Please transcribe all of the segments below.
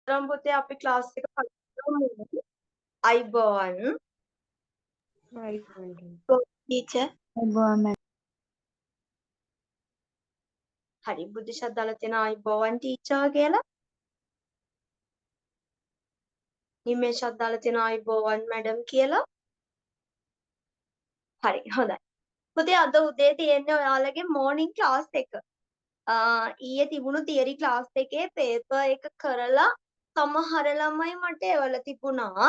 පුතේ අපි ක්ලාස් එක පටන් අයිබෝවන් ටීචර් හරි බුද්ධ ශබ්දාල තියෙන අයිබෝවන් ටීචර් කියලා නිමේ ශබ්දාල තියෙන අයිබෝවන් මැඩම් කියලා හරි හොඳයි පුතේ අද උදේ තියෙන්නේ ඔයාලගේ මෝර්නින් ක්ලාස් එක ඊයේ තිබුණු තියරි ක්ලාස් එකේ පේපර් එක කරලා සමහර ළමයි මට එවලා තිබුණා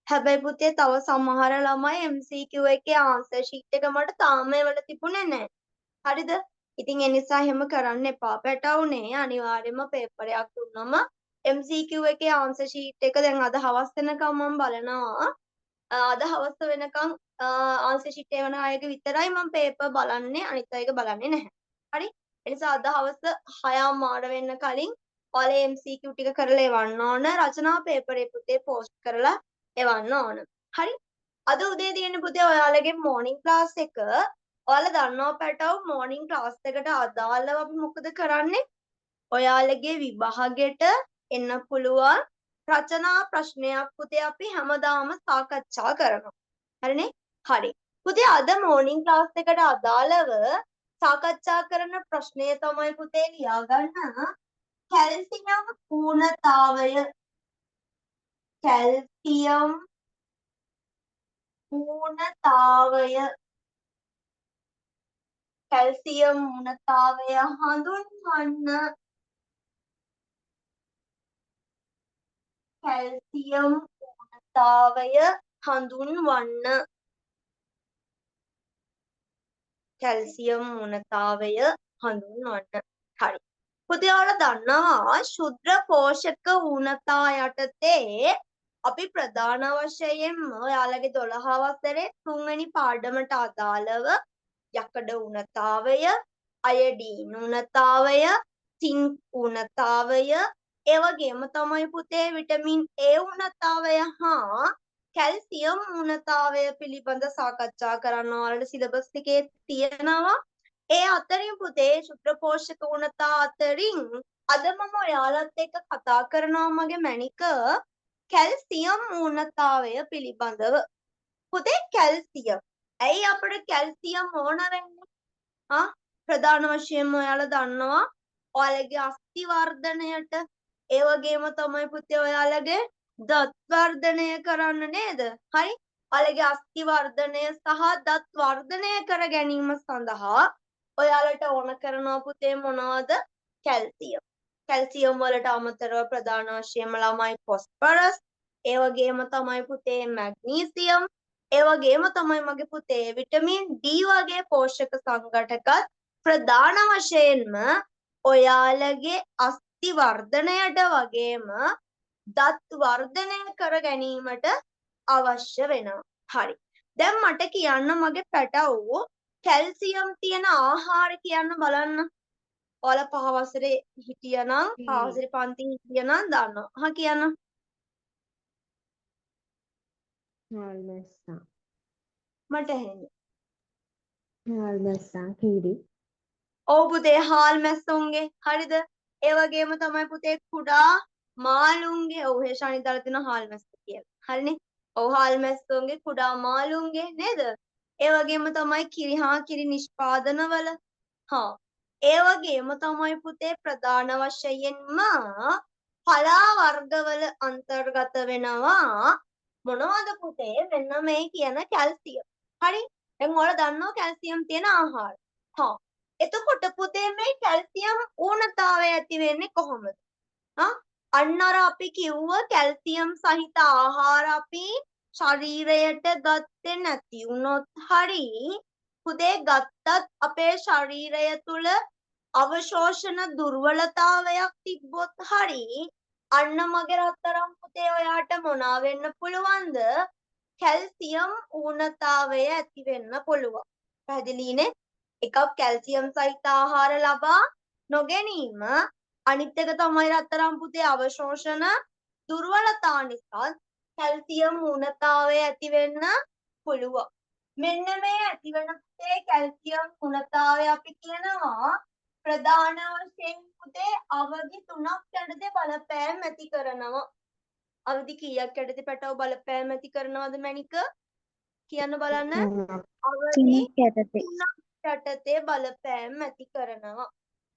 හැබැයි පුතේ තව සමහර ළමයි MCQ එකේ ආන්සර් ෂීට් එක මට තාම එවලා තිබුණේ නැහැ. හරිද? ඉතින් ඒ නිසා එහෙම කරන්න එපා. පැටවුනේ අනිවාර්යයෙන්ම පේපර් එකක් දුන්නම MCQ එකේ ආන්සර් ෂීට් එක දැන් අද හවස් වෙනකම් මම බලනවා. අද හවස වෙනකම් ආන්සර් ෂීට් එවන අයගේ විතරයි මම පේපර් බලන්නේ අනිත් අයගේ බලන්නේ නැහැ. හරි? ඒ නිසා අද හවස 6:00 වෙන්න කලින් ඔයාලා MCQ ටික කරලා එවන්න ඕන. රචනා පේපරේ පුතේ පෝස්ට් කරලා එවන්න ඕන. හරි? අද උදේ තියෙන පුතේ ඔයාලගේ මෝර්නින් ක්ලාස් එක. ඔයාලා දන්නවා පැටව මෝර්නින් ක්ලාස් එකට අදාළව අපි මොකද කරන්නේ? ඔයාලගේ විභාගෙට එන්න පුළුවන් රචනා ප්‍රශ්නයක් පුතේ අපි හැමදාම සාකච්ඡා කරනවා. හරිනේ? හරි. පුතේ අද මෝර්නින් ක්ලාස් එකට අදාළව සාකච්ඡා කරන ප්‍රශ්නය තමයි පුතේ ලියාගන්න කැල්සියම් ඌනතාවය කැල්සියම් ඌනතාවය කැල්සියම් ඌනතාවය හඳුන්වන්න කැල්සියම් ඌනතාවය හඳුන්වන්න කැල්සියම් ඌනතාවය හඳුන්වන්න හරි පුතේ ඔයාලා දන්නවා ශුද්‍ර පෝෂක ඌනතා යටතේ අපි ප්‍රධාන වශයෙන්ම ඔයාලගේ 12 වසරේ 3 වෙනි පාඩමට අදාළව යකඩ ඌනතාවය, අයඩීන් ඌනතාවය, සින්ක් ඌනතාවය, ඒ වගේම තමයි පුතේ විටමින් A ඌනතාවය හා කැල්සියම් ඌනතාවය පිළිබඳ සාකච්ඡා කරන්න ඔයාලට සිලබස් එකේ තියෙනවා. ඒ අතරින් පුතේ ශුද්‍ර පෝෂක ඌනතා අතරින් අද මම ඔයාලත් එක්ක කතා කරනවා මගේ මැනික කැල්සියම් ඌනතාවය පිළිබඳව. පුතේ කැල්සියම්. ඇයි අපිට කැල්සියම් ඕන වෙන්නේ? ප්‍රධාන වශයෙන්ම ඔයාලා දන්නවා ඔයාලගේ අස්ථි වර්ධනයට ඒ වගේම තමයි පුතේ ඔයාලගේ දත් වර්ධනය කරන්න නේද? හරි? ඔයාලගේ අස්ථි වර්ධනය සහ දත් වර්ධනය කර ගැනීම සඳහා ඔයාලට ඕන කරනවා පුතේ මොනවද? කැල්සියම්. කැල්සියම් වලට අමතරව ප්‍රධාන වශයෙන්ම ළමයි ෆොස්ෆරස්, ඒ වගේම තමයි පුතේ මැග්නීසියම්, ඒ වගේම තමයි මගේ පුතේ විටමින් D වගේ පෝෂක සංඝටකත් ප්‍රධාන වශයෙන්ම ඔයාලගේ අස්ථි වර්ධනයට වගේම දත් වර්ධනය කර ගැනීමට අවශ්‍ය වෙනවා. හරි. දැන් මට කියන්න මගේ පැටව් කැල්සියම් තියෙන ආහාර කියන්න බලන්න. ඔයාලා 5 වසරේ හිටියනම් 5 වසරේ පන්ති හිටියනම් දන්නවා. කියන්න. හාල් මැස්සා. මට ඇහෙන්නේ. හාල් මැස්සා කීරි. ඔව් පුතේ හාල් මැස්සුන්ගේ. හරිද? ඒ වගේම තමයි පුතේ කුඩා මාළුන්ගේ. ඔව් ඒ ශනිදාලා තියෙන හාල් මැස්ස කියලා. හරිනේ? ඔව් හාල් මැස්සුන්ගේ කුඩා මාළුන්ගේ නේද? ඒ වගේම තමයි කිරි නිෂ්පාදනවල. ඒ වගේම තමයි පුතේ ප්‍රධාන වශයෙන්ම පලා වර්ගවල අන්තර්ගත වෙනවා මොනවද පුතේ මෙන්න මේ කියන කැල්සියම්. හරි? දැන් ඔයාලා දන්නවා කැල්සියම් තියෙන ආහාර. එතකොට පුතේ මේ කැල්සියම් ඌනතාවය ඇති වෙන්නේ කොහොමද? අන්න අර අපි කිව්ව කැල්සියම් සහිත ආහාර අපි ශරීරයට ගත්තේ නැති වුණොත් හරි පුතේ ගත්තත් අපේ ශරීරය තුල අවශෝෂණ දුර්වලතාවයක් තිබ්බොත් හරි අන්න මගේ රත්තරන් පුතේ ඔයාට මොනවා වෙන්න පුළුවන්ද? කැල්සියම් ඌනතාවය ඇති වෙන්න පුළුවන්. පැහැදිලිනේ? එකක් කැල්සියම් සහිත ආහාර ලබා නොගැනීම අනිත් එක තමයි රත්තරන් පුතේ අවශෝෂණ දුර්වලතා නිසා කැල්සියම් ඌනතාවය ඇති වෙන්න පුළුවන්. මෙන්න මේ ඇති වෙන පුතේ කැල්සියම් ඌනතාවය අපි කියනවා ප්‍රධාන වශයෙන් පුතේ අවධි 3ක් යටතේ බලපෑම් ඇති කරනවා. අවධි කීයක් යටතේ පැටව බලපෑම් ඇති කරනවද මැනික? කියන්න බලන්න. අවධි 3ක් යටතේ බලපෑම් ඇති කරනවා.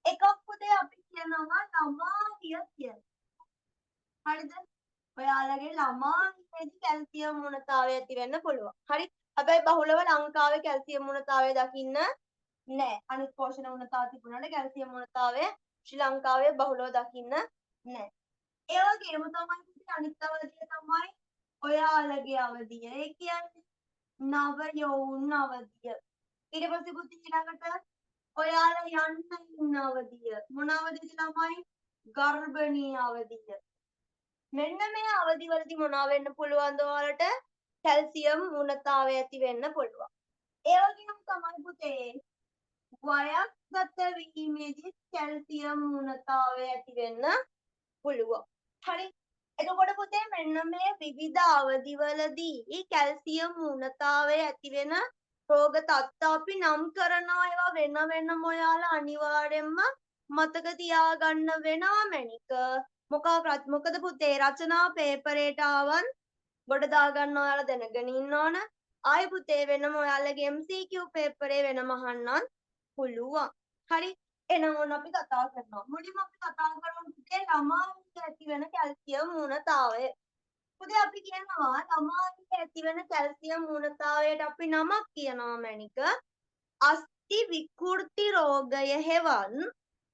එකක් පුතේ අපි කියනවා ළමාවිය කියලා. හරිද? ඔයාලගේ ළමාවියේදී කැල්සියම් මුණතාවය ඇති වෙන්න පුළුවන්. හරි? හැබැයි බහුලව ලංකාවේ කැල්සියම් මුණතාවය දකින්න නෑ. අනිත් පෝෂණ මුණතාව තිබුණාට කැල්සියම් මුණතාවය ශ්‍රී ලංකාවේ බහුලව දකින්න නෑ. ඒ වගේම තමයි පුතේ අනිත් අවධිය තමයි ඔයාලගේ අවධිය. ඒ කියන්නේ නව යෞන් අවධිය. ඊට පස්සේ පුතේ ඊළඟට ඔයාලා යන්න ඉන්න අවධිය. මොන අවධියද ළමයි? ගර්භණී අවධිය. මෙන්න මේ අවධිවලදී මොනවා වෙන්න පුළුවන්ද ඔයාලට? කැල්සියම් මුණතාවය ඇති වෙන්න පුළුවන්. ඒ වගේම තමයි පුතේ වයස්ගත වීමේදී කැල්සියම් මුණතාවය ඇති වෙන්න පුළුවන්. හරි? එතකොට පුතේ මෙන්න මේ විවිධ අවධිවලදී කැල්සියම් මුණතාවය ඇති වෙන රෝග තත්ත්ව අපි නම් කරනවා. ඒවා වෙන වෙනම ඔයාලා අනිවාර්යෙන්ම මතක තියාගන්න වෙනවා මැනික. මොකද පුතේ රචනා පේපරේට ආවන් ගොඩ දාගන්න ඔයාලා දැනගෙන ඉන්න ඕන. ආයි පුතේ වෙනම ඔයාලගේ MCQ පේපරේ වෙනම අහන්නත් පුළුවන්. හරි? එහෙනම් ඔන්න අපි කතා කරනවා. මුලින්ම අපි කතා කරමු පුතේ ළමාවියේ ඇති වෙන කැල්සියම් මුණතාවය. පුතේ අපි කියනවා ළමාවියේ ඇති වෙන කැල්සියම් මුණතාවයට අපි නමක් කියනවා මැනික. අස්ථි විකෘති රෝගය හෙවන්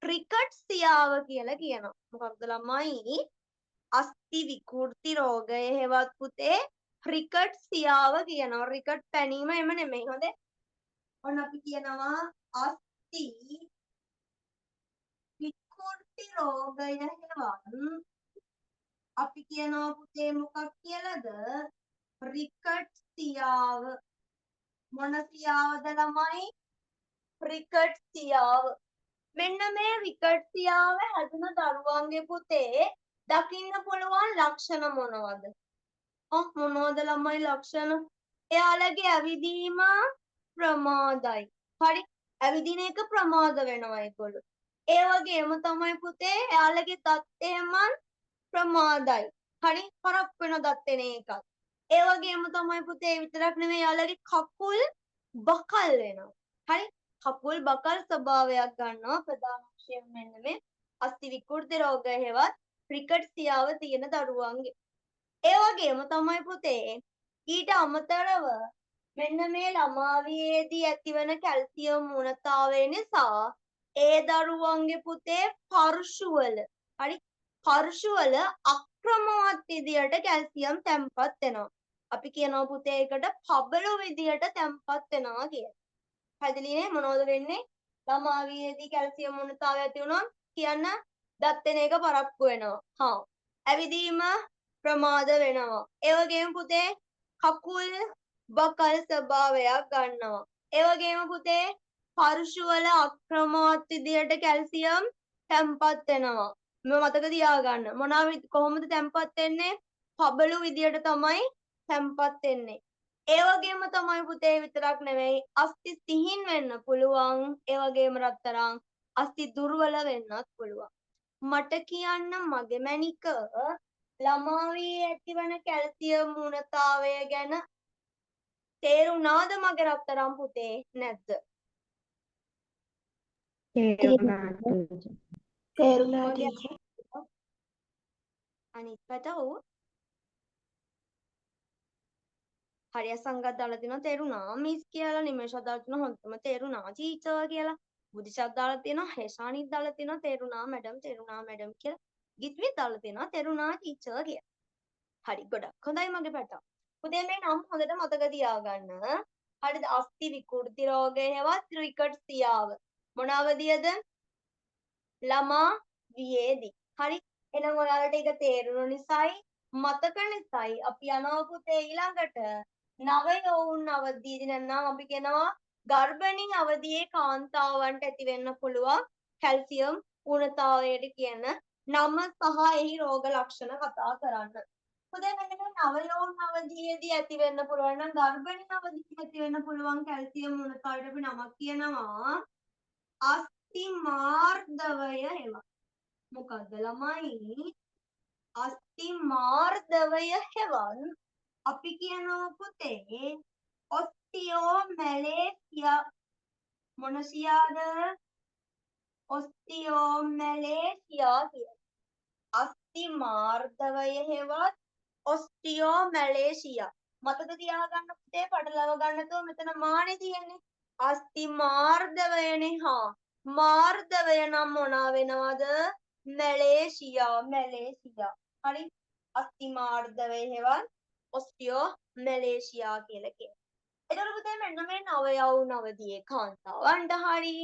රිකට්සියාව කියලා කියනවා. මොකක්ද ළමයි? අස්ථි විකෘති රෝගය හෙවත් පුතේ රිකට්සියාව කියනවා. රිකට් පැනීම එම නෙමෙයි. හොඳේ. ඔන්න අපි කියනවා අස්ථි විකෘති රෝගය හෙවන් අපි කියනවා පුතේ මොකක් කියලාද? රිකට්සියාව. මොන සියාවද ළමයි? රිකට්සියාව. මෙන්න මේ රිකට්සියාව හැදුන දරුවන්ගේ පුතේ දකින්න පුළුවන් ලක්ෂණ මොනවද? මොනවද ළමයි ලක්ෂණ? එයාලගේ ඇවිදීම ප්‍රමාදයි. හරි? ඇවිදින එක ප්‍රමාද වෙනවා ඒගොල්ලෝ. ඒ වගේම තමයි පුතේ එයාලගේ දත් එහෙමත් ප්‍රමාදයි. හරි? හරක් වෙන දත් එන එකක්. ඒ වගේම තමයි පුතේ විතරක් නෙමෙයි එයාලගේ කකුල් බකල් වෙනවා. හරි? කකුල් බකල් ස්වභාවයක් ගන්නවා ප්‍රධාන වශයෙන් මෙන්න මේ අස්ථි විකෘති රෝගය හෙවත් රිකට්සියාව තියෙන දරුවන්ගේ. ඒ වගේම තමයි පුතේ ඊට අමතරව මෙන්න මේ ළමාවියේදී ඇතිවන කැල්සියම් මුණතාවය නිසා ඒ දරුවන්ගේ පුතේ පර්ශුවල හරි පර්ශුවල අක්‍රමවත් විදියට කැල්සියම් තැම්පත් වෙනවා. අපි කියනවා පුතේ ඒකට පබළු විදියට තැම්පත් වෙනවා කියලා. පැහැදිලිනේ මොනවද වෙන්නේ? ළමාවියේදී කැල්සියම් මුණතාවය ඇති වුණොත් කියන්න දත් වෙන එක පරක්කු වෙනවා. ඇවිදීම ප්‍රමාද වෙනවා. ඒ වගේම පුතේ කකුල් බකල් ස්වභාවයක් ගන්නවා. ඒ වගේම පුතේ පර්ශු වල අක්‍රමවත් විදියට කැල්සියම් තැම්පත් වෙනවා. මතක තියාගන්න. කොහොමද තැම්පත් වෙන්නේ? පබළු විදියට තමයි තැම්පත් වෙන්නේ. ඒ වගේම තමයි පුතේ විතරක් නෙවෙයි අස්ථි සිහින් වෙන්න පුළුවන්. ඒ වගේම රත්තරන් අස්ථි දුර්වල වෙන්නත් පුළුවන්. මට කියන්න මගේ මැනික ළමාවියේ ඇතිවන කැල්සියම් මුණතාවය ගැන තේරුණාද මගේ රත්තරන් පුතේ නැද්ද? තේරුණා ටීචර්. අනිත් පැටව හරිය සංගත දාලා තිනවා තේරුණා මිස් කියලා. නිමේෂ දාලා තිනවා හොඳටම තේරුණා ටීචර් කියලා. බුද්ධිෂත් දාලා තිනවා හේෂානිත් දාලා තිනවා තේරුණා මැඩම් කියලා. ගිත්විත් දාලා තිනවා තේරුණා ටීචර් කියලා. හරි ගොඩක් හොඳයි මගේ පැටව. පුතේ මේ නම් හොඳට මතක තියාගන්න. හරිද? අස්ථි විකෘති රෝගය හෙවත් රිකට්සියාව. මොන අවධියද? ළමා වියේදී. හරි? එහෙනම් ඔයාලට ඒක තේරුණු නිසායි මතක නිසායි අපි යනවා පුතේ ඊළඟට නව යෞන් අවධියේදී නැත්නම් අපි කියනවා ගර්භණී අවධියේ කාන්තාවන්ට ඇති වෙන්න පුළුවන් කැල්සියම් ඌනතාවයට කියන නම සහ එහි රෝග ලක්ෂණ කතා කරන්න. පුතේ මෙන්න නව යෞන් අවධියේදී ඇති වෙන්න පුළුවන් නම් ගර්භණී අවධියේදී ඇති වෙන්න පුළුවන් කැල්සියම් ඌනතාවයට අපි නමක් කියනවා අස්ති මාර්ධවය හෙවත් මොකද්ද ළමයි අස්ති මාර්ධවය හෙවත් අපි කියනවා පුතේ ඔස්ටියෝමැලේසියා මොනසියාද ඔස්ටියෝමැලේසියා කියලා අස්ති මාර්ධවය හෙවත් ඔස්ටියෝමැලේසියා මතක තියාගන්න පුතේ පටලව ගන්නතෝ මෙතන මානේ තියෙන්නේ අස්ති මාර්ධවයනේ හා මාර්ධවය නම් මොනවා වෙනවද මැලේසියා හරි අස්ති මාර්ධවය හෙවත් ඔස්ටියෝමැලේසියා කියලා කියනවා එතකොට පුතේ මෙන්න මේ නවයව් නවදියේ කාන්තාවන්ට හරි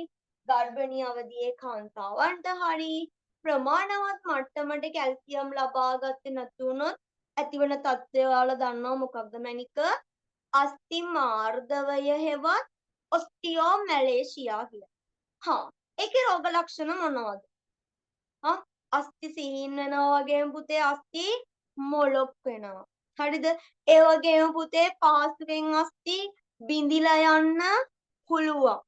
ගර්භණී අවදියේ කාන්තාවන්ට හරි ප්‍රමාණවත් මට්ටමට කැල්සියම් ලබා ගත්තේ නැති වුණොත් ඇතිවන තත්ත්වය ඔයාලා දන්නවා මොකක්ද මැනික අස්ති මාර්ධවය හෙවත් ඔස්ටියෝමැලේසියා කියලා. හා ඒකේ රෝග ලක්ෂණ මොනවද? අස්ති සීන් වෙනවා වගේම පුතේ අස්ති මොලොක් වෙනවා. හරිද? ඒ වගේම පුතේ පහසුවෙන් අස්ති බිඳිලා යන්න පුළුවන්.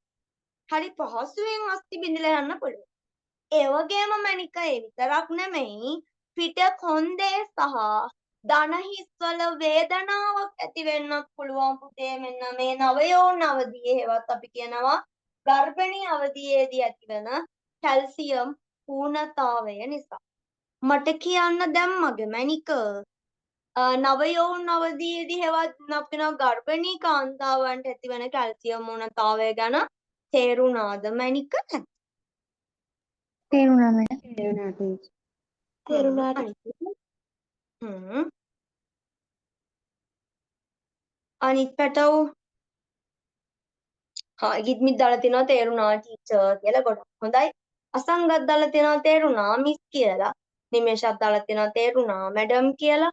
හරි පහසුවෙන් අස්ති බිඳිලා යන්න පුළුවන්. ඒ වගේම මණික ඒ විතරක් නෙමෙයි පිට කොන්දේ සහ දන හිස්වල වේදනාවක් ඇති වෙන්නත් පුළුවන් පුතේ මෙන්න මේ නවයෝන් අවදියේ හෙවත් අපි කියනවා ගර්භණී අවදියේදී ඇතිවන කැල්සියම් ඌනතාවය නිසා මට කියන්න දැන් මගේ මණික නවයෝන් අවදියේදී හෙවත් අපිනවා ගර්භණී කාන්තාවන්ට ඇතිවන කැල්සියම් ඌනතාවය ගැන තේරුණාද මණික නැත්නම් තේරුණා මට. තේරුණා teacher. තේරුණාට අනිත් පැටව් ඉගිත්මිත් දාලා තියෙනවා තේරුණා ටීචර් කියලා ගොඩක් හොඳයි අසංගත් දාලා තියෙනවා තේරුණා මිස් කියලා නිමේෂත් දාලා තියෙනවා තේරුණා මැඩම් කියලා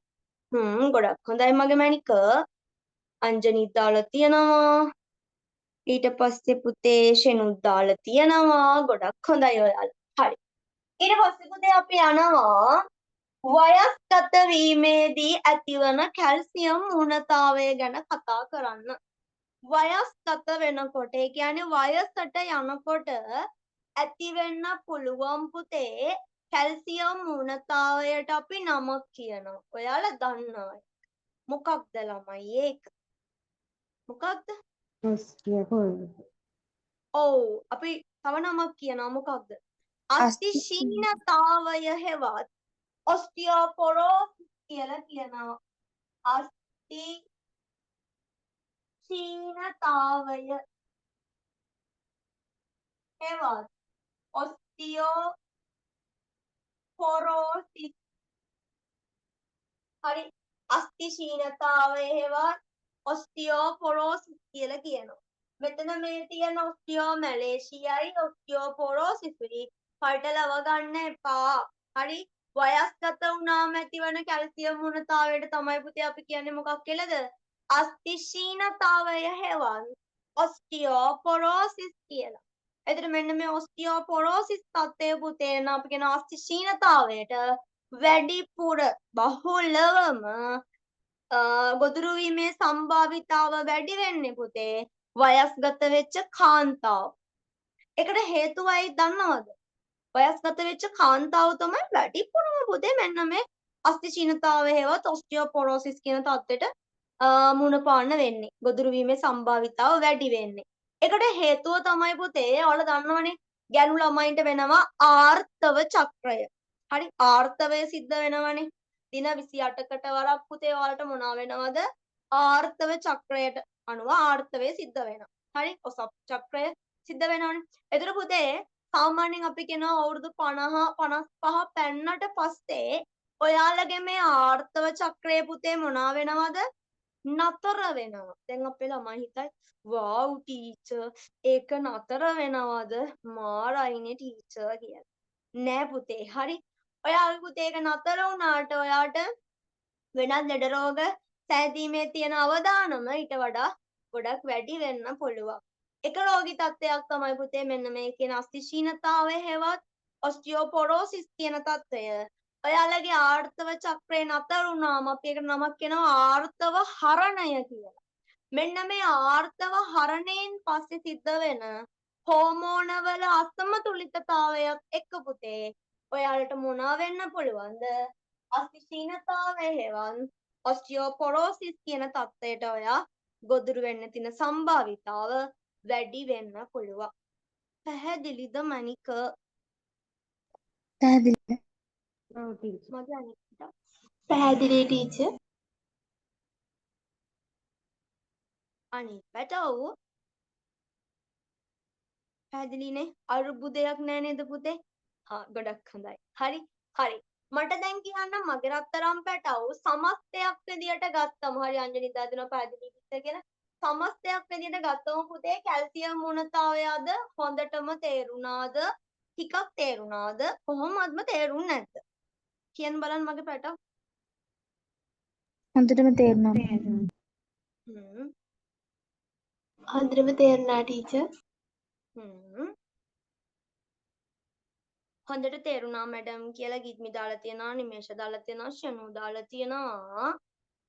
ගොඩක් හොඳයි මගේ මැනික අංජනිත් දාලා තියෙනවා ඊට පස්සේ පුතේ ෂෙනුත් දාලා තියෙනවා ගොඩක් හොඳයි ඔයාලා හරි ඊට පස්සේ පුතේ අපි යනවා වයස්ගත වීමේදී ඇතිවන කැල්සියම් ඌනතාවය ගැන කතා කරන්න වයස්ගත වෙනකොට ඒ කියන්නේ වයසට යනකොට ඇති වෙන්න පුළුවන් පුතේ කැල්සියම් ඌනතාවයට අපි නමක් කියනවා. ඔයාලා දන්නවා. මොකක්ද ළමයි ඒක? මොකක්ද? ඔස්ටියෝපොරෝසිස්. ඔව් අපි තව නමක් කියනවා මොකක්ද? අස්තිශීනතාවය හෙවත් ඔස්ටියෝපොරෝසිස් කියලා කියනවා. අස්ති ශීනතාවය හෙවත් ඔස්ටියෝපොරෝසිස් හරි අස්ති ශීනතාවය හෙවත් ඔස්ටියෝපොරෝසිස් කියලා කියනවා. මෙතන මේ තියෙන ඔස්ටියෝමැලේසියයි ඔස්ටියෝපොරෝසිසුයි පටලව ගන්න එපා. හරි වයස්ගත වුණාම ඇතිවන කැල්සියම් ඌනතාවයට තමයි පුතේ අපි කියන්නේ මොකක් කියලාද? අස්ති ශීනතාවය හෙවත් ඔස්ටියෝපොරෝසිස් කියලා. එතකොට මෙන්න මේ ඔස්ටියෝපොරෝසිස් තත්ත්වය පුතේ නම් අපි කියන අස්ති ශීනතාවයට වැඩිපුර බහුලවම ගොදුරු වීමේ සම්භාවිතාව වැඩි වෙන්නේ පුතේ වයස්ගත වෙච්ච කාන්තාව. ඒකට හේතුවයි දන්නවද? වයස්ගත වෙච්ච කාන්තාව තමයි වැඩිපුරම පුතේ මෙන්න මේ අස්ති ශීනතාවය හෙවත් ඔස්ටියෝපොරෝසිස් කියන තත්ත්වයට මුණ පාන්න වෙන්නේ. ගොදුරු වීමේ සම්භාවිතාව වැඩි වෙන්නේ. ඒකට හේතුව තමයි පුතේ ඔයාලා දන්නවනේ ගැණු ළමයින්ට වෙනවා ආර්තව චක්‍රය. හරි ආර්තවය සිද්ධ වෙනවනේ. දින 28කට වරක් පුතේ ඔයාලට මොනවා වෙනවද? ආර්තව චක්‍රයට අනුව ආර්තවය සිද්ධ වෙනවා. හරි ඔසප් චක්‍රය සිද්ධ වෙනවනේ. ඒතර පුතේ සාමාන්‍යයෙන් අපි කියනවා අවුරුදු 50 55 පෙන්නට පස්සේ ඔයාලගේ මේ ආර්තව චක්‍රය පුතේ මොනවා වෙනවද? නතර වෙනවා. දැන් අපේ ළමයි හිතයි "වාව් ටීචර් ඒක නතර වෙනවද? මාරයිනේ ටීචර්" කියලා. නෑ පුතේ. හරි. ඔයාගේ පුතේ ඒක නතර වුණාට ඔයාට වෙනත් ලෙඩ රෝග සෑදීමේ තියෙන අවදානම ඊට වඩා ගොඩක් වැඩි වෙන්න පුළුවන්. එක රෝගී තත්ත්වයක් තමයි පුතේ මෙන්න මේ කියන අස්ථි ශීනතාවය හෙවත් ඔස්ටියෝපොරෝසිස් කියන තත්ත්වය. ඔයාලගේ ආර්තව චක්‍රේ නතර වුණාම අපි ඒකට නමක් කියනවා ආර්තව හරණය කියලා. මෙන්න මේ ආර්තව හරණයෙන් පස්සේ සිද්ධ වෙන හෝමෝනවල අසමතුලිතතාවයක් එක්ක පුතේ ඔයාලට මොනවා වෙන්න පුළුවන්ද? අස්ථිශීලතාවය හෙවත් ඔස්ටියෝපොරෝසිස් කියන තත්ත්වයට ඔයා ගොදුරු වෙන්න තියෙන සම්භාවිතාව වැඩි වෙන්න පුළුවන්. පැහැදිලිද මණික? පැහැදිලි. ඔව් ටීචර්. මගේ අනිත් පැහැදිලි ටීචර්. අනිත් පැටව් පැහැදිලිනේ? අරුබුදයක් නෑ නේද පුතේ? ගොඩක් හොඳයි. හරි. හරි. මට දැන් කියන්න මගේ රත්තරන් පැටව් සමස්තයක් විදියට ගත්තම හරි අංජනි දාදිනවා පැහැදිලි කියලා. සමස්තයක් විදියට ගත්තම පුතේ කැල්සියම් මුණතාවයද හොඳටම තේරුණාද? ටිකක් තේරුණාද? කොහොමත්ම තේරුන්නේ නැද්ද? කියන්න බලන්න මගේ පැටව්. හොඳටම තේරුණා. හොඳටම තේරුණා ටීචර්. හොඳට තේරුණා මැඩම් කියලා ගිත්මි දාලා තියෙනවා, නිමේෂ දාලා තියෙනවා, ෂනු දාලා තියෙනවා,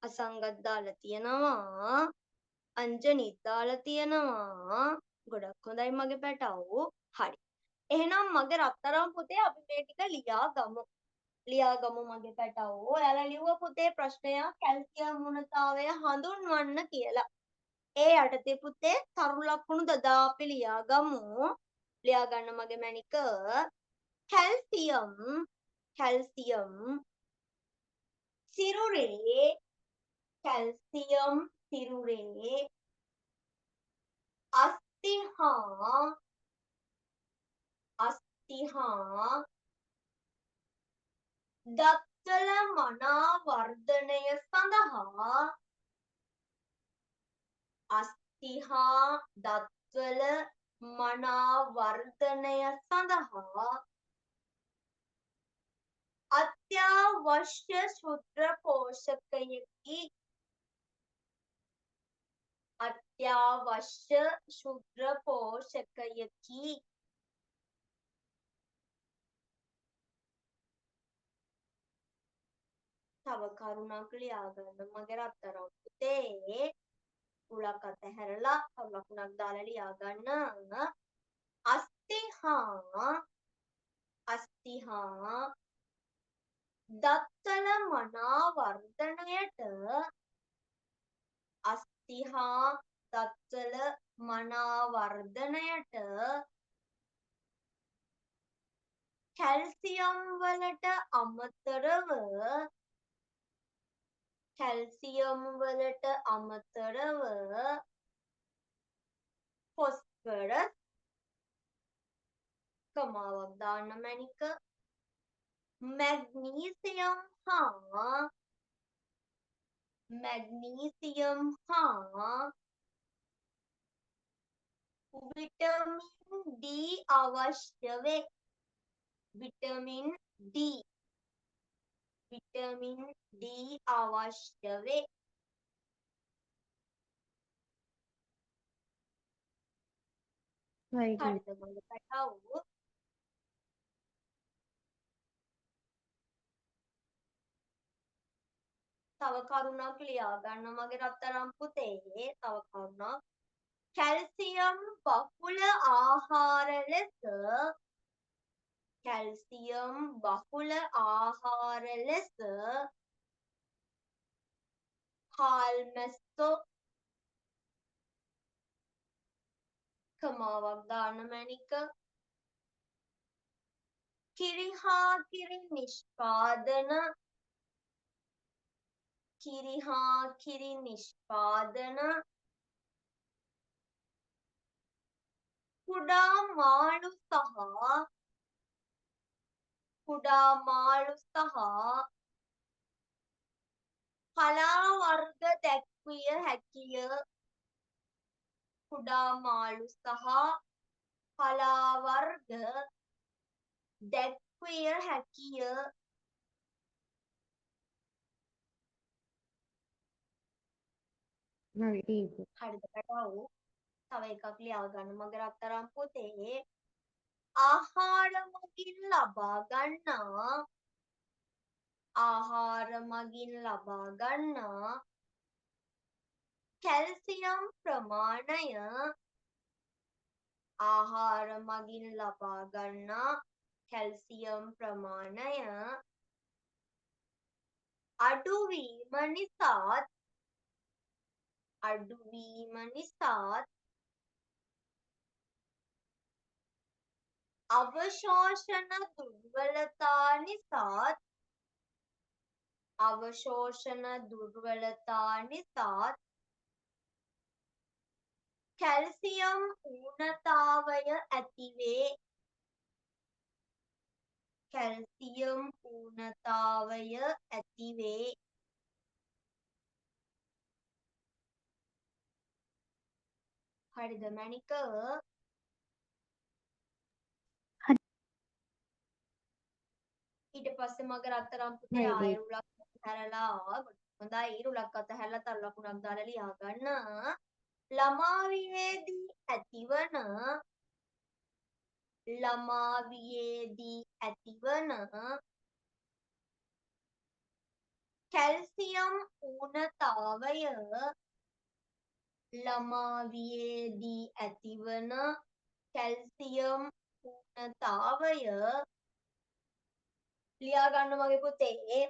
අසංගත් දාලා තියෙනවා, අංජනිත් දාලා තියෙනවා. ගොඩක් හොඳයි මගේ පැටව්. හරි. එහෙනම් මගේ රත්තරන් පුතේ අපි මේ ටික ලියා ගමු. මගේ පැටව්. ඔයාලා ලියුවා පුතේ ප්‍රශ්නයක් කැල්සියම් මුණතාවය හඳුන්වන්න කියලා. ඒ යටතේ පුතේ තරු ලකුණු දදා අපි ලියා ගමු. ලියා ගන්න මගේ මැනික. කැල්සියම් සිරුරේ අස්ථි හා දත්වල මනා වර්ධනය සඳහා අත්‍යවශ්‍ය ශුද්ධ පෝෂකයකි. තව කරුණක් ලියා ගන්න මගේ රත්තරන් පුතේ. උලක් අතහැරලා තව ලකුණක් දාලා ලියා ගන්න. අස්ථි හා දත්වල මනා වර්ධනයට කැල්සියම් වලට අමතරව ෆොස්ෆරස් කමාවක් දාන්න මැනික මැග්නීසියම් හා විටමින් ඩී අවශ්‍ය වේ. විටමින් ඩී අවශ්‍ය වේ. හරි. හරිද මගේ පැටව්? තව කරුණක් ලියා ගන්න මගේ රත්තරන් පුතේ. තව කරුණක් කැල්සියම් බහුල ආහාර ලෙස හාල් මැස්සෝ කමාවක් දාන්න මැනික කිරි හා කිරි නිෂ්පාදන කුඩා මාළු සහ පලා වර්ග දැක්විය හැකිය. කුඩා මාළු සහ පලා වර්ග දැක්විය හැකිය. හරි ටීචර්. හරිද පැටව්? තව එකක් ලියා ගන්න මගේ රත්තරන් පුතේ. ආහාර මගින් ලබා ගන්නා කැල්සියම් ප්‍රමාණය ආහාර මගින් ලබා ගන්නා කැල්සියම් ප්‍රමාණය අඩුවීම නිසාත් අවශෝෂණ දුර්වලතා නිසාත් කැල්සියම් ඌනතාවය ඇතිවේ. හරිද මැනික? ඊට පස්සේ මගේ රත්තරන් පුතේ හරි. ආයෙ රුලක් හැරලා හොඳයි රුලක් අතහැරලා තව ලකුණක් දාලා ලියා ගන්න. ළමා වියේදී ඇතිවන කැල්සියම් ඌනතාවය ලියා ගන්න මගේ පුතේ.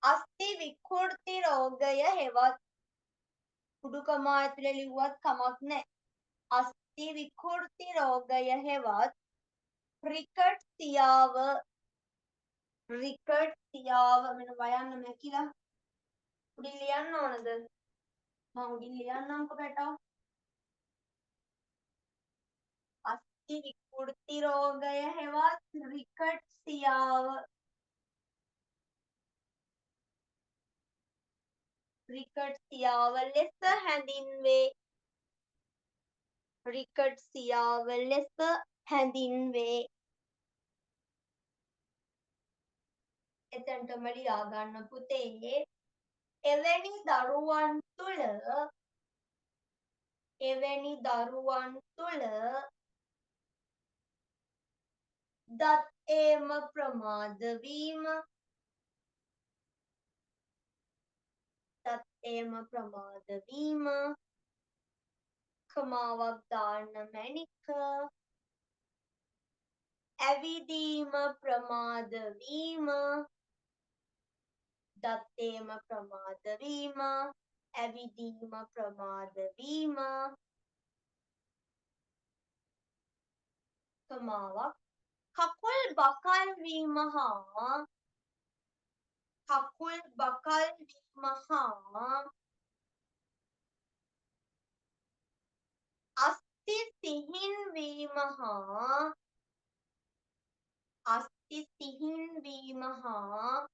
අස්ථි විකෘති රෝගය හෙවත් කුඩුකමා ඇතුලේ ලිව්වත් කමක් නැහැ. අස්ථි විකෘති රෝගය හෙවත් රිකට් සියාව මෙන්න වයන්න මැකිලා උඩින් ලියන්න ඕනද? මම උඩින් ලියන්නම්කෝ බේටා. අස්ථි විකෘති රෝගය හෙවත් රිකට් සියාව ලෙස හැඳින්වේ. එතනටම ලියා ගන්න පුතේ. එවැනි දරුවන් තුළ දත් ඒම ප්‍රමාද වීම කමාවක් දාන්න මැනික. ඇවිදීම ප්‍රමාද වීම දත් ඒම ප්‍රමාද වීම ඇවිදීම ප්‍රමාද වීම කමාවක්. කකුල් බකල් වීම හා අස්ථි සිහින් වීම හා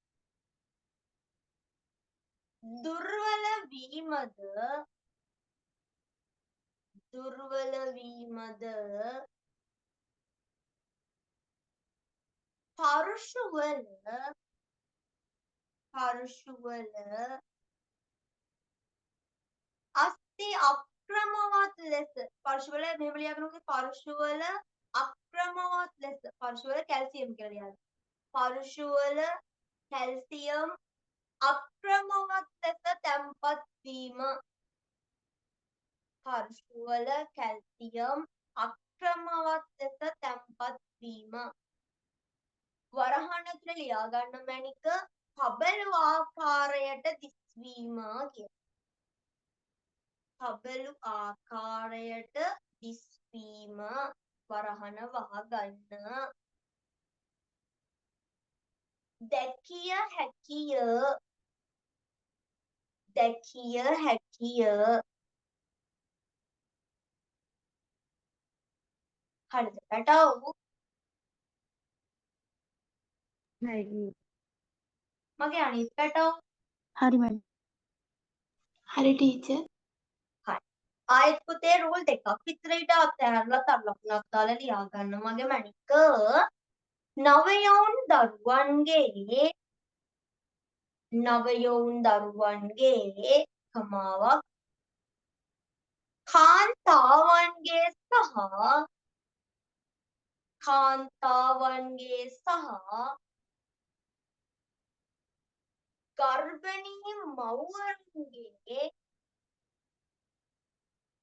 දුර්වල වීමද පරුෂුවල අස්ථි අක්‍රමවත් ලෙස පරුෂුවල මෙහෙම ලියාගන්නකෝ. පරුෂුවල අක්‍රමවත් ලෙස පරුෂුවල කැල්සියම් කියලා ලියන්න. පරුෂුවල කැල්සියම් අක්‍රමවත් ලෙස තැන්පත් වීම. පරුෂුවල කැල්සියම් අක්‍රමවත් ලෙස තැන්පත් වීම. වරහන් ඇතුලේ ලියා ගන්න මැනික කබලු ආකාරයට දිස්වීම කියලා. කබලු ආකාරයට දිස්වීම වරහන වහගන්න. දැකිය හැකිය හරිද පැටව්? හරි. මගේ අනිත් පැටව්. හරි මැඩම්. හරි ටීචර්. හරි. ආයෙත් පුතේ රූල් දෙකක් විතර ඊට අතහැරලා තව ලකුණක් දාලා ලියා ගන්න මගේ මැනික. නවයවුන් දරුවන්ගේ කමාවක් කාන්තාවන්ගේ සහ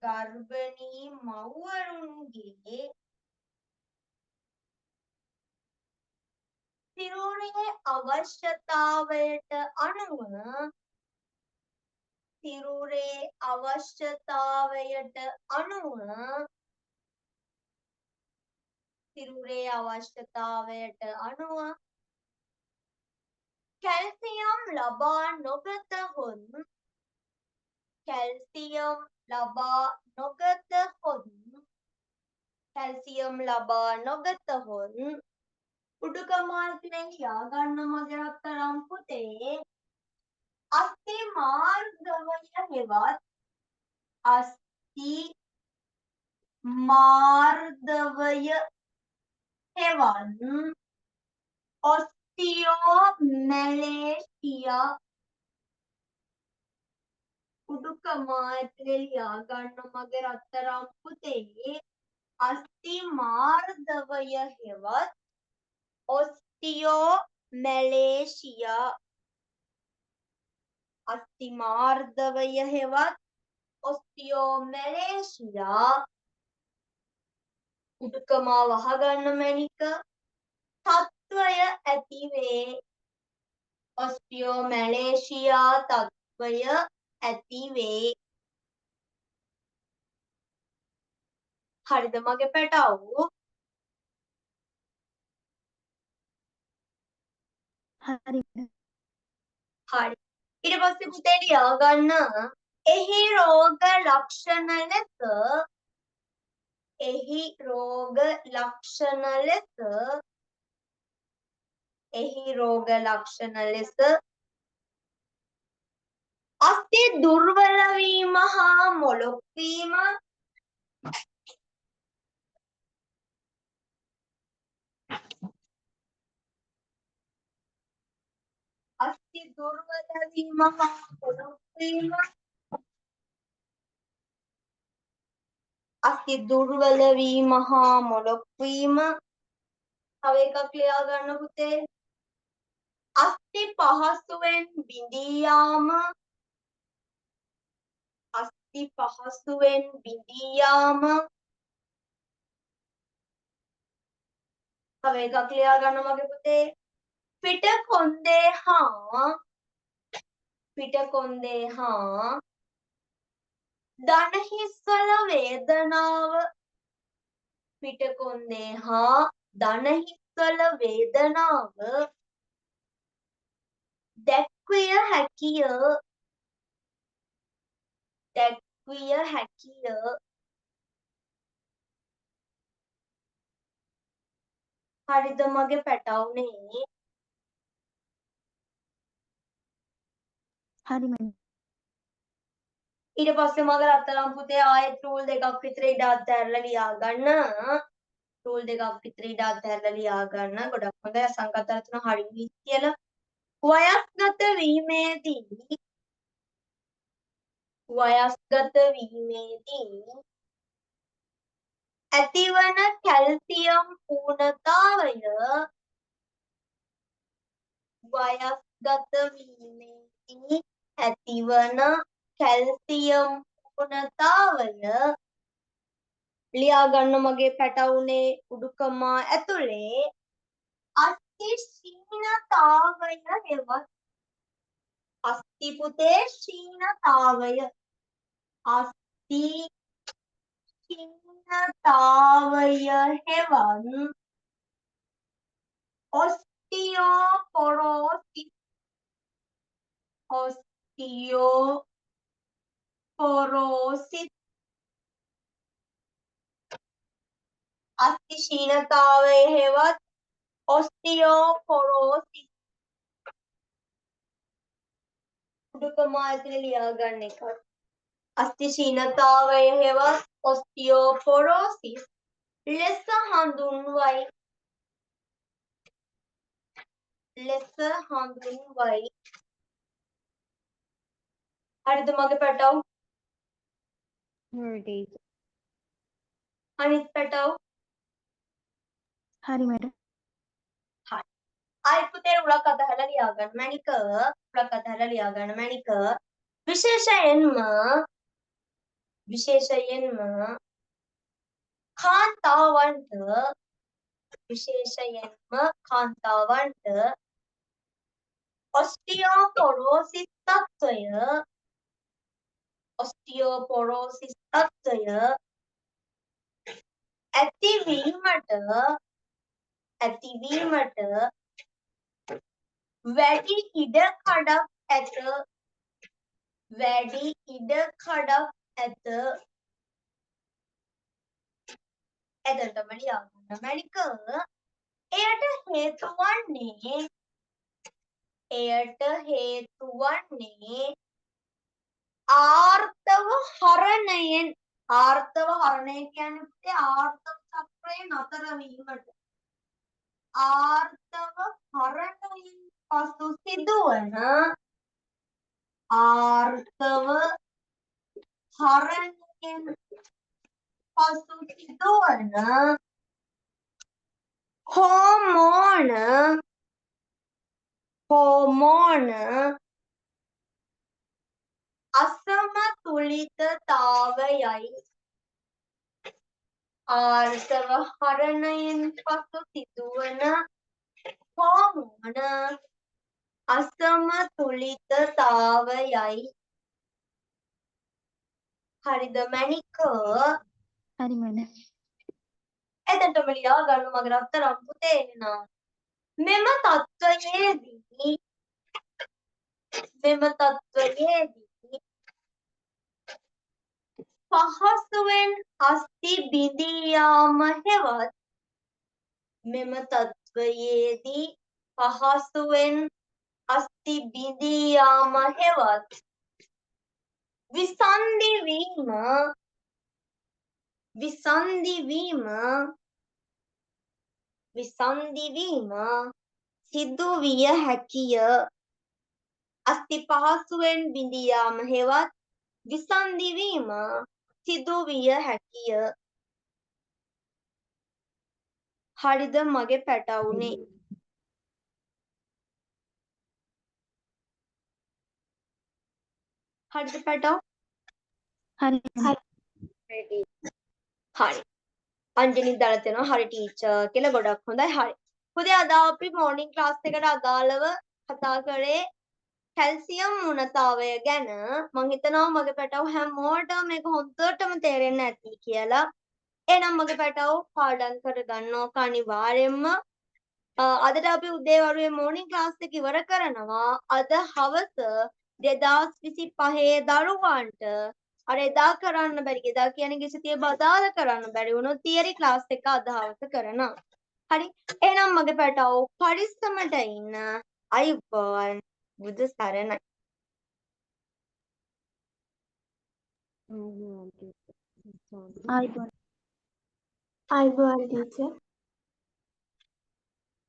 ගර්භණී මව්වරුන්ගේ සිරුරේ අවශ්‍යතාවයට අනුව සිරුරේ අවශ්‍යතාවයට අනුව සිරුරේ අවශ්‍යතාවයට අනුව කැල්සියම් ලබා නොගතහොත් කැල්සියම් ලබා නොගතහොත් කැල්සියම් ලබා නොගතහොත් උඩුකමාල්කිනෙන් කියාගන්න මගේ රත්තරන් පුතේ අස්ථි මාර්ගවය හෙවත් අස්ථි මාර්දවය හෙවත් ඔස්ටියෝමැලේෂියා උඩුකමාල්කිනෙන් ලියාගන්න මගේ රත්තරන් පුතේ අස්ථි මාර්දවය හෙවත් ඔස්ටියෝමැලේෂියා අස්ථි මාර්දවය හෙවත් ඔස්ටියෝමැලේෂියා උඩුකමා වහගන්න මැනික තත්වය ඇතිවේ ඔස්ටියෝමැලේෂියා තත්වය ඇතිවේ හරිද මගේ පැටව් හරි madam. හරි ඊට පස්සේ පුතේ ලියාගන්න එහි රෝග ලක්ෂණ ලෙස එහි රෝග ලක්ෂණ ලෙස එහි රෝග ලක්ෂණ ලෙස අස්ථි දුර්වල වීම හා මොළොක් වීම අස්ථි දුර්වල වීම හා මොළොක් වීම අස්ථි දුර්වල වීම හා මොළොක් වීම තව එකක් ලියා ගන්න පුතේ අස්ථි පහසුවෙන් බිඳී යාම අස්ථි පහසුවෙන් බිඳී යාම තව එකක් ලියා ගන්න මගේ පුතේ පිට කොන්දේ හා දන හිස්වල වේදනාව පිට කොන්දේ හා දන හිස්වල වේදනාව දැක්විය හැකිය හරිද මගේ පැටවුනේ හරි madam. ඊට පස්සේ මගේ රත්තරන් පුතේ ආයෙත් රූල් දෙකක් විතර ඉඩ අතහැරලා ලියා ගන්න රූල් දෙකක් විතර ඉඩ අතහැරලා ලියා ගන්න ගොඩක් හොඳයි අසංගත රචන හරියි කියලා වයස්ගත වීමේදී ඇතිවන කැල්සියම් ඌනතාවය වයස්ගත වීමේදී ඇතිවන කැල්සියම් ඌනතාවය ලියා ගන්න මගේ පැටවුනේ උඩුකමා ඇතුලේ අස්ථි ශීනතාවය හෙවත් අස්ථි පුතේ ශීනතාවය අස්ථි ශීනතාවය හෙවත් ඔස්ටියෝපොරෝසිස් අස්ථි ශීනතාවය හෙවත් ඔස්ටියෝපොරෝසිස් උඩුකමා ඇතුලේ ලියා ගන්න එක අස්ථි ශීනතාවය හෙවත් ඔස්ටියෝපොරෝසිස් ලෙස හඳුන්වයි හරිද මගේ පැටව් හරි teacher. අනිත් පැටව් හරි madam. හරි ආයෙත් පුතේ උලක් අතහැරලා ලියා ගන්න මැනික උලක් අතහැරලා ලියා ගන්න මැනික විශේෂයෙන්ම කාන්තාවන්ට විශේෂයෙන්ම කාන්තාවන්ට ඔස්ටියෝපොරෝසිස් තත්ත්වය ඇතිවීමට වැඩි ඉඩකඩක් ඇත. එතකොටම ලියාගන්න මැනික. එයට හේතු වන්නේ ආර්තව හරණයෙන්. ආර්තව හරණය කියන්නේ පුතේ ආර්තව චක්‍රයේ නතර වීමට. ආර්තව හරණයෙන් පසු සිදුවන හෝමෝන අසමතුලිතතාවයයි. ආර්තව හරණයෙන් පසු සිදුවන හෝමෝන අසමතුලිතතාවයයි. හරිද මැනික? හරි මැඩම්. එතකොටම ලියා ගන්න මගේ රත්තරන් පුතේ එහෙනම්. මෙම තත්ත්වයේදී පහසුවෙන් අස්ථි බිඳී යාම හෙවත් විසන්ධි වීම සිදු විය හැකිය. අස්ථි පහසුවෙන් බිඳී යාම හෙවත් විසන්ධි වීම සිදු විය හැකිය. හරිද මගේ පැටවුනේ? හරිද පැටව? හරි හරි. හරි. අංජලි දාලා තියෙනවා හරි ටීචර් කියලා. ගොඩක් හොඳයි. හරි. පුතේ අද අපි මෝර්නිං ක්ලාස් එකට අදාළව කතා කරේ කැල්සියම් මුණතාවය ගැන. මම හිතනවා මගේ පැටව හැමෝටම මේක හොඳටම තේරෙන්න ඇති කියලා. එහෙනම් මගේ පැටව පාඩම් කරගන්න ඕක අනිවාර්යෙන්ම. අදට අපි උදේවරුේ මෝර්නිං ක්ලාස් එක ඉවර කරනවා. අද හවස 2025 දරුවන්ට අර එදා කරන්න බැරි, එදා කියන්නේ කිසිතිය බදාද කරන්න බැරි වුණොත් තියරි ක්ලාස් එක අද හවස කරනවා. හරි. එහෙනම් මගේ පැටව පරිස්සමට ඉන්න. අයුබෝවන්. බුදු සරණයි. ආයිබෝන්. ආයිබෝවන් ටීචර්.